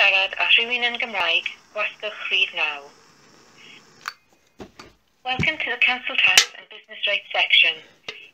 siarad a rhywun yn Gymraeg, gwasgwch rhif 9. Welcome to the Council Tax and Business Rights section.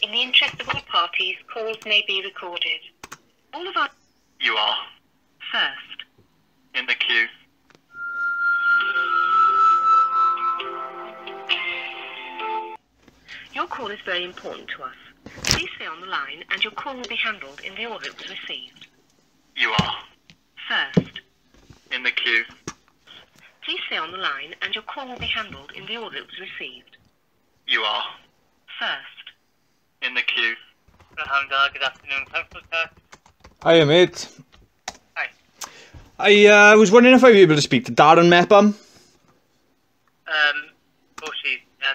In the interest of all parties, calls may be recorded. All of our... You are First. in the queue. Your call is very important to us. Please stay on the line and your call will be handled in the order it was received. You are First. in the queue. Please stay on the line and your call will be handled in the order it was received. You are First. in the queue. Good afternoon, Council Tax. Hiya, mate. Hi. I was wondering if I'd be able to speak to Darren Mepham.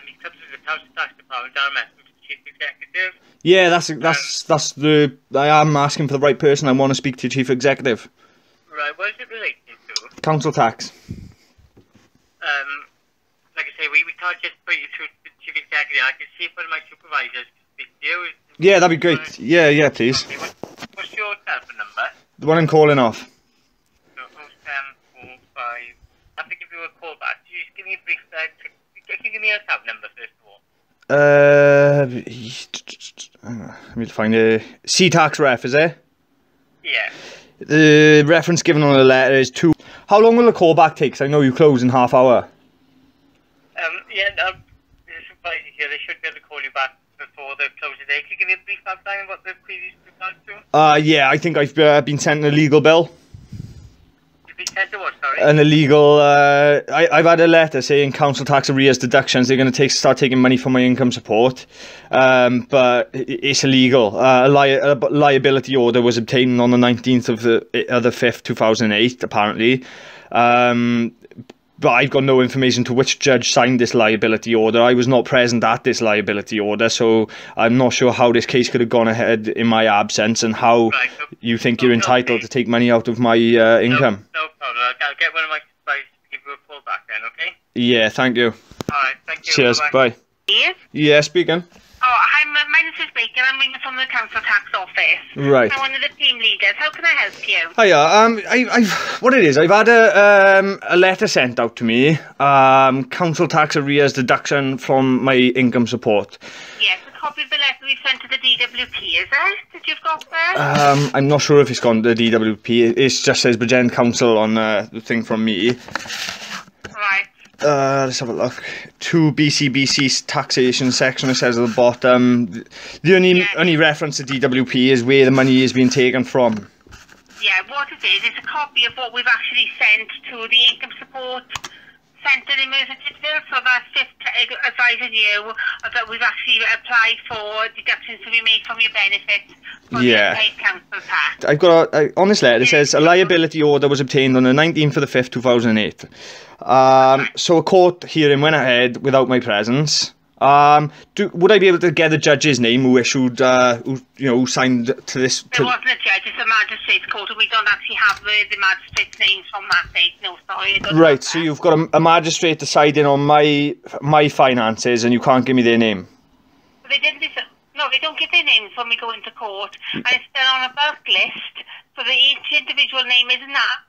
He comes to the Council Tax Department, Darren, Chief Executive. Yeah, that's the. I am asking for the right person. I want to speak to Chief Executive. Right, what is it relating to? Council tax. Like I say, we can't just put you through to the Chief Executive. I can see if one of my supervisors can speak to you. Yeah, that'd be great. Yeah, please. Okay, what's your telephone number? The one I'm calling off. So 0745. I have to give you a call back. Can you just give me a brief... can you give me your tab number first of all? Let me find the C-tax ref, is it? Yeah. The reference given on the letter is 2. How long will the callback take? 'Cause I know you close in half hour. The supervisor here, they should be able to call you back before the close of the day. Can you give me a brief outline of what the previous regards to? Yeah, I think I've been sent an illegal bill. You've been sent to what, sorry? An illegal. I've had a letter saying council tax arrears deductions. They're going to start taking money from my income support, but it's illegal. A liability order was obtained on the 19th of the 5th, 2008, apparently. But I've got no information to which judge signed this liability order. I was not present at this liability order, so I'm not sure how this case could have gone ahead in my absence and how you think you're entitled to take money out of my income. No problem. I'll get one of my supervisors to give you a call back then, okay? Yeah, thank you. Alright, thank you. Cheers, bye. Yes? Yeah, speaking. Oh, hi, my name is Baker. I'm ringing from the Council Tax Office. Right. I'm one of the team leaders. How can I help you? Hiya, what it is, I've had a letter sent out to me, council tax arrears deduction from my income support. Yes, a copy of the letter we sent to the DWP, is it? That you've got there? I'm not sure if it's gone to the DWP. It just says Bridgend Council on the thing from me. Right. Let's have a look. 2 BCBC taxation section, it says at the bottom. The only reference to DWP is where the money is being taken from. Yeah, what it is a copy of what we've actually sent to the Income Support Centre in Merseyside, so that's just advising you that we've actually applied for deductions to be made from your benefits for the unpaid council tax. I've got on this letter it says a liability order was obtained on the 19th of the 5th, 2008. So a court hearing went ahead without my presence. Would I be able to get the judge's name who issued, who signed to this? There wasn't a judge, it's a magistrate's court, and we don't actually have the magistrate's names from that date. No, sorry. Right, so you've got a magistrate deciding on my finances, and you can't give me their name. They didn't. No, they don't give their names when we go into court, and it's done on a bulk list, so that each individual name isn't that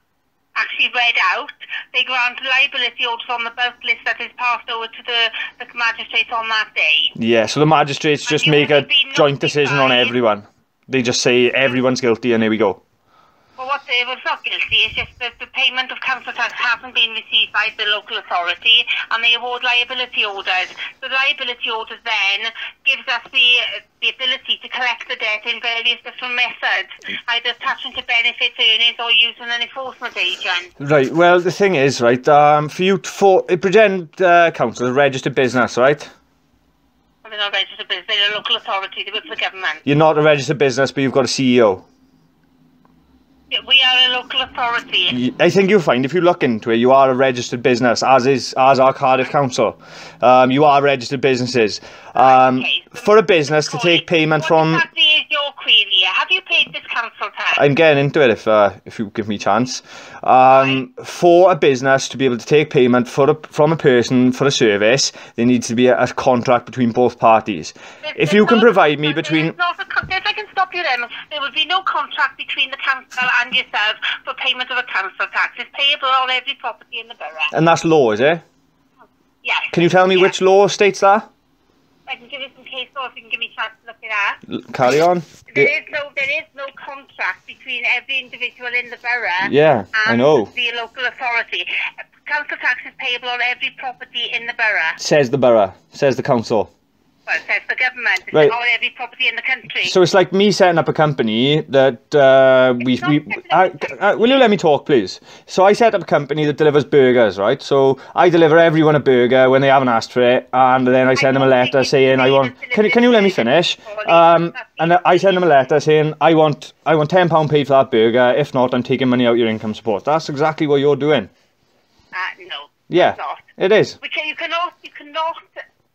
actually read out. They grant liability orders on the bulk list that is passed over to the magistrates on that day. Yeah, so the magistrates just make a joint decision on everyone. They just say everyone's guilty and here we go. Well, it's not guilty, it's just that the payment of council tax hasn't been received by the local authority and they award liability orders. The liability orders then gives us the ability to collect the debt in various different methods, either attaching to benefits earnings or using an enforcement agent. Right, well the thing is, right, for Bridgend Council is a registered business, right? Well, they're not registered business, they're a local authority, they work for the government. You're not a registered business but you've got a CEO. We are a local authority. I think you'll find if you look into it, you are a registered business, as our Cardiff Council. You are registered businesses. For a business to take payment from... What exactly is your query? Have you paid this council council tax. I'm getting into it if you give me a chance. For a business to be able to take payment from a person for a service, there needs to be a contract between both parties. If you can provide me between... If I can stop you then, there will be no contract between the council and yourself for payment of a council tax. It's payable on every property in the borough. And that's law, is it? Yes. Can you tell me which law states that? I can give you some case law if you can give me a chance to look it up. Carry on. There is no contract between every individual in the borough Yeah, I know. the local authority. Council tax is payable on every property in the borough. Says the borough. Says the council. Well, it says the government. It's Right. on every property in the country. So it's like me setting up a company that will you let me talk, please? So I set up a company that delivers burgers, right? So I deliver everyone a burger when they haven't asked for it, and then I send them a letter saying I want. Can you let me finish? And I send them a letter saying I want £10 paid for that burger. If not, I'm taking money out your income support. That's exactly what you're doing. No. Yeah, It's not. it is. You cannot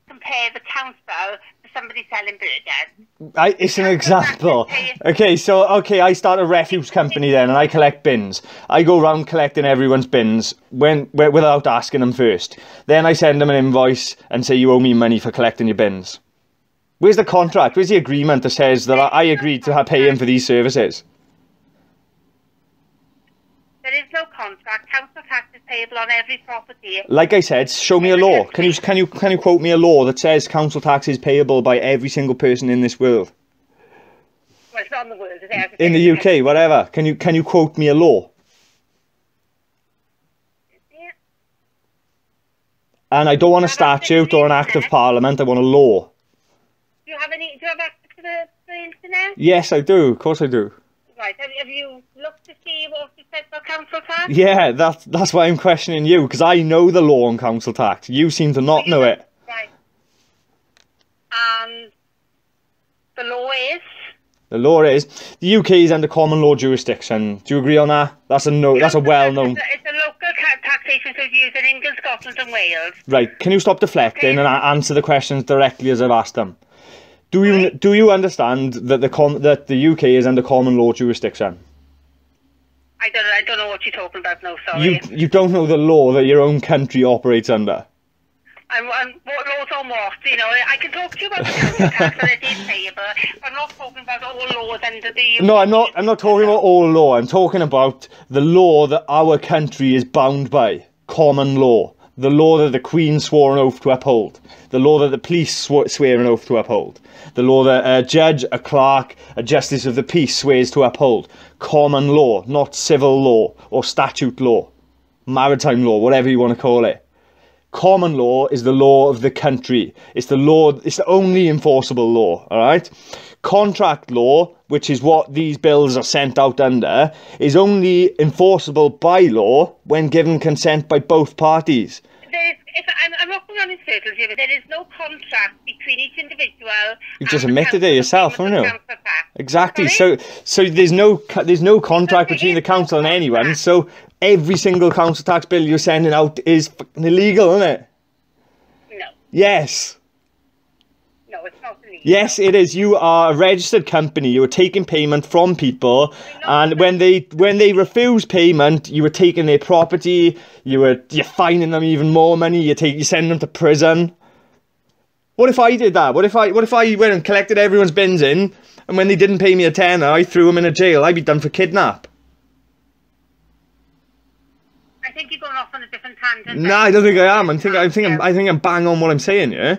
compare the council to somebody selling burgers. It's an example. Okay, I start a refuse company then, and I collect bins. I go around collecting everyone's bins without asking them first. Then I send them an invoice and say you owe me money for collecting your bins. Where's the contract? Where's the agreement that says that I agreed to pay him for these services? There is no contract. Council tax is payable on every property. Like I said, show me a law. Can you quote me a law that says council tax is payable by every single person in this world? Well, it's not in the world, is it? In the UK, whatever. Can you quote me a law? Yeah. And I don't want a statute or an act of parliament. I want a law. Do you have access to the internet? Yes, I do. Of course I do. Right. Have you looked to see what it says about council tax? Yeah, that's why I'm questioning you, because I know the law on council tax. You seem to not know it. Right. And the law is? The law is the UK is under common law jurisdiction. Do you agree on that? That's a no. That's a well-known. It's a local taxation so used in England, Scotland, and Wales. Right. Can you stop deflecting and answer the questions directly as I've asked them? Do you understand that the UK is under common law jurisdiction? I don't know what you're talking about. No, sorry. You don't know the law that your own country operates under. And what laws on what? You know, I can talk to you about the council tax and it is payable. I'm not talking about all laws under the UK. No, I'm not talking about all law. I'm talking about the law that our country is bound by. Common law. The law that the Queen swore an oath to uphold. The law that the police swear an oath to uphold. The law that a judge, a clerk, a justice of the peace swears to uphold. Common law, not civil law or statute law. Maritime law, whatever you want to call it. Common law is the law of the country. It's the only enforceable law, alright? Contract law, which is what these bills are sent out under, is only enforceable by law when given consent by both parties. I'm not going on in circles here, but there is no contract between each individual. You just admitted it yourself, haven't you? Exactly. Sorry? So there's no contract between the council and anyone. So every single council tax bill you're sending out is illegal, isn't it? No. Yes. No, it's not illegal. Yes, it is. You are a registered company. You are taking payment from people, and when they refuse payment, you are taking their property. You're fining them even more money. You send them to prison. What if I did that? What if I went and collected everyone's bins in, and when they didn't pay me a tenner, I threw them in a jail? I'd be done for kidnap. I think you're going off on a different tangent. No, I don't think I am. I think I'm bang on what I'm saying. Yeah.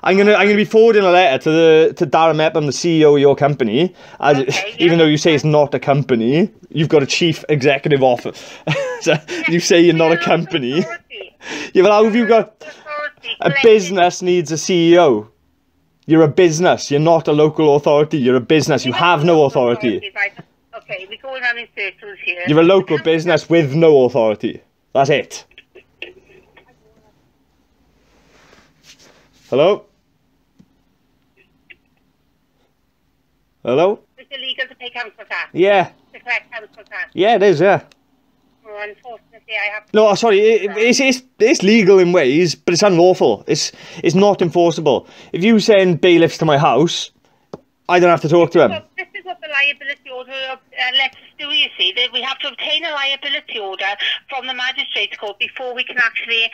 I'm gonna be forwarding a letter to Darren Mepham, the CEO of your company. Even though you say it's not a company, you've got a chief executive officer. So you say you're not a company. Yeah, but how have you got a business needs a CEO? You're a business. You're not a local authority. You're a business. You have no authority. Okay, we're going around in circles here. You're a local business with no authority. That's it. Hello? Hello? It's illegal to pay council tax. Yeah. To collect council tax. Yeah, it is, yeah. Well, unfortunately, I have to... No, sorry, it's legal in ways, but it's unlawful. It's not enforceable. If you send bailiffs to my house, I don't have to talk to them. This is what the liability order lets us do, you see, that we have to obtain a liability order from the magistrate's court before we can actually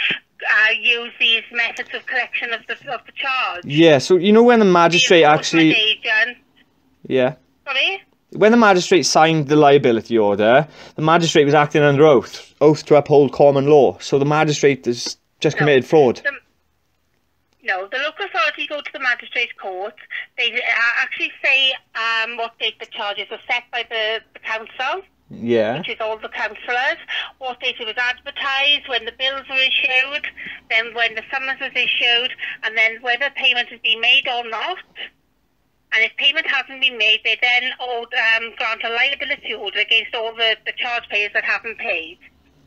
use these methods of collection of the charge. Yeah, so you know when the magistrate actually... Agent. Yeah. Sorry? When the magistrate signed the liability order, the magistrate was acting under oath to uphold common law. So the magistrate has just committed fraud. No, the local authority go to the magistrate's court. They actually say what date the charges are set by the council. Yeah. Which is all the councillors. What date it was advertised, when the bills were issued, then when the summons was issued, and then whether payment has been made or not. And if payment hasn't been made, they then grant a liability order against all the charge payers that haven't paid.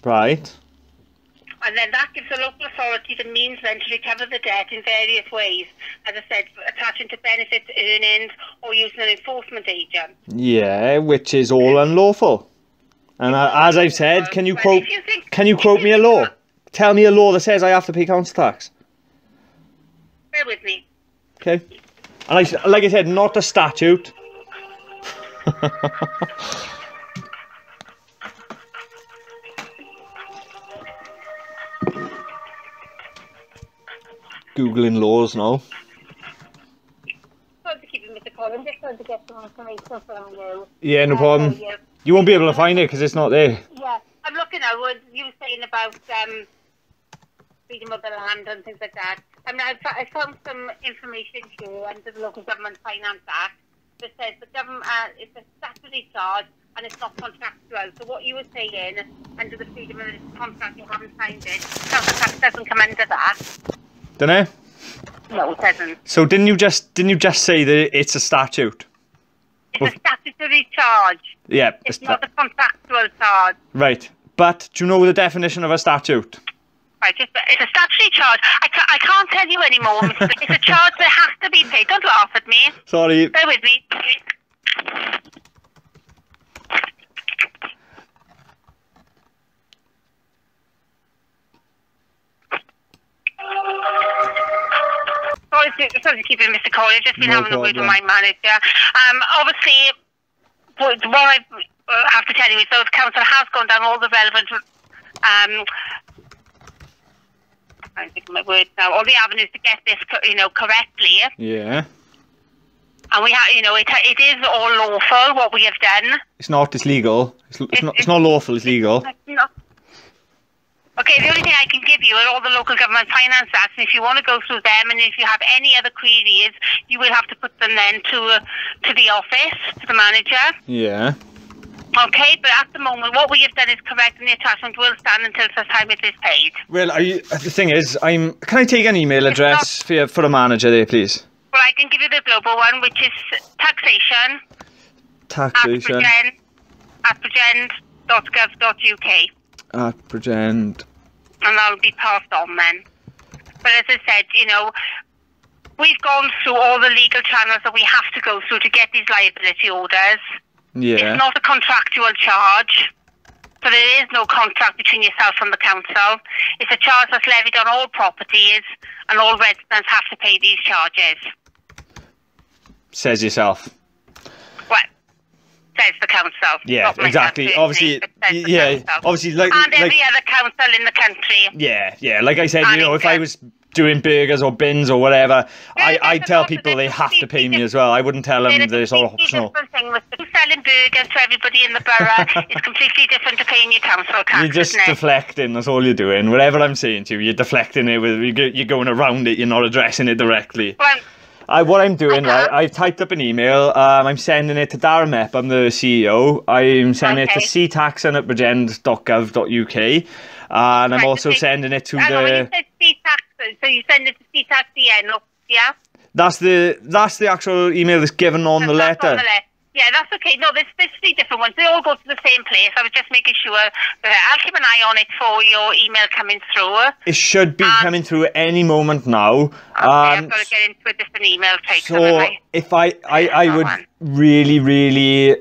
Right. And then that gives the local authority the means then to recover the debt in various ways. As I said, attaching to benefits, earnings, or using an enforcement agent. Yeah, which is all unlawful. And as I've said, can you quote me a law? Tell me a law that says I have to pay council tax. Bear with me. Okay. And like I said, not a statute. Googling laws now. Sorry to keep you, Mr. Collins. Just trying to get some information from you. Yeah, no problem. You won't be able to find it because it's not there. Yeah, I'm looking at what you were saying about freedom of the land and things like that. I mean, I found some information here under the Local Government Finance Act that says the government it's a statutory charge and it's not contractual. So what you were saying under the freedom of the contract, you haven't signed it. Council tax doesn't come under that. Don't it? No, it doesn't. So didn't you just say that it's a statute? It's a statutory charge. Yeah. It's not a contractual charge. Right. But do you know the definition of a statute? Right, it's a statutory charge. I can't tell you anymore. It's a charge that has to be paid. Don't laugh at me. Sorry. Bear with me. Sorry to keep you, Mr. Coley. I've just been having a word with my manager. Obviously, what I have to tell you is the council has gone down all the relevant I'm thinking my words now. All the avenues to get this, correctly. Yeah. And we have, it is all lawful what we have done. It's not. It's legal. It's not lawful. It's legal. No. Okay, the only thing I can give you are all the Local Government Finance Acts, and if you want to go through them, and if you have any other queries, you will have to put them then to the office, to the manager. Yeah. Okay, but at the moment, what we have done is correct, and the attachment will stand until such time it is paid. Well, the thing is, can I take an email address for the manager there, please? Well, I can give you the global one, which is taxation. Taxation. At bridgend.gov.uk. At Bridgend. And that'll be passed on then. But as I said, we've gone through all the legal channels that we have to go through to get these liability orders. Yeah. It's not a contractual charge. So there is no contract between yourself and the council. It's a charge that's levied on all properties, and all residents have to pay these charges. Says yourself. Well, says the council. Yeah, exactly. Obviously, obviously, and every other council in the country. Yeah. Like I said, if I was doing burgers or bins or whatever, I'd tell people they have to pay me as well. I wouldn't tell them that it's all optional. Selling burgers to everybody in the borough is completely different to paying your council tax. You're just deflecting. That's all you're doing. Whatever I'm saying to you, you're deflecting it. You're going around it. You're not addressing it directly. Well, what I'm doing, right, I've typed up an email. I'm sending it to Darren Mepp. I'm the CEO. I'm sending it to ctaxon@bridgend.gov.uk. And I'm also sending it to when you said C-tax, so you send it to C-tax-EN, yeah? That's the actual email that's given on the letter. Yeah, that's okay. No, there's 3 different ones. They all go to the same place. I was just making sure. I'll keep an eye on it for your email coming through. It should be coming through at any moment now. Okay, I've got to get into a different email trace. So if I would really,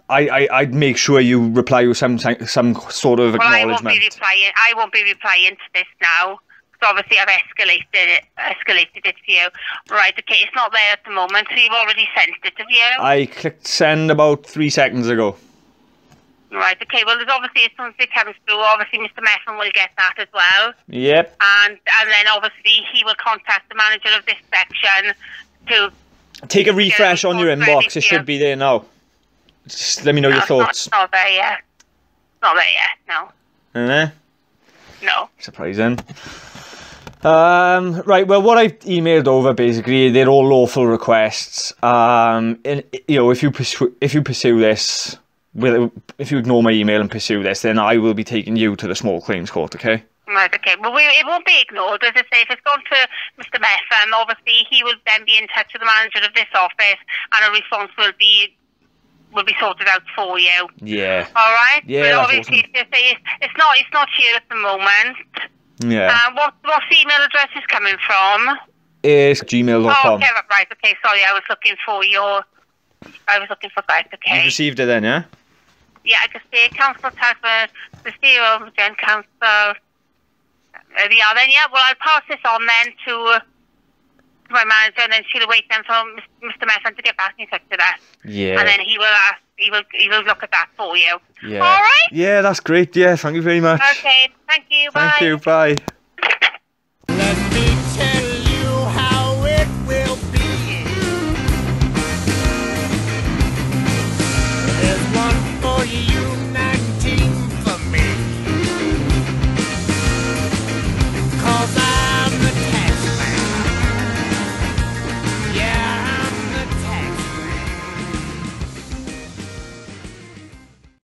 I'd make sure you reply with some sort of acknowledgement. I won't be replying to this now. So obviously I've escalated it for you. Right, okay, it's not there at the moment, so you've already sent it, have you? I clicked send about 3 seconds ago. Right, okay, well, there's obviously, as soon as it comes through, obviously Mr. Meffin will get that as well. Yep. And then obviously he will contact the manager of this section to... Take a refresh on your inbox, it should be there now. Just let me know your thoughts. It's not there yet. It's not there yet, no. No. Surprising. Right, well, what I've emailed over, basically, they're all lawful requests. And, you know, if you pursue this... if you ignore my email and pursue this, then I will be taking you to the small claims court, okay? Right, okay. Well, it won't be ignored. As I say, if it's gone to Mr. Meffin, obviously he will then be in touch with the manager of this office, and a response will be sorted out for you. Yeah. All right. Yeah. But obviously, awesome. It's not here at the moment. Yeah. What email address is coming from? It's gmail.com. Oh, okay, right. Okay, sorry, I was looking for that. Okay. You received it then, yeah? Yeah, I can see council tax for the CEO Gen Council. There we are then, yeah. Well, I'll pass this on then to my manager, and then she'll wait then for Mr. Meffin to get back in touch with us. Yeah. And then he will look at that for you. Yeah. All right? Yeah, that's great. Yeah, thank you very much. Okay, thank you. Bye. Thank you, bye.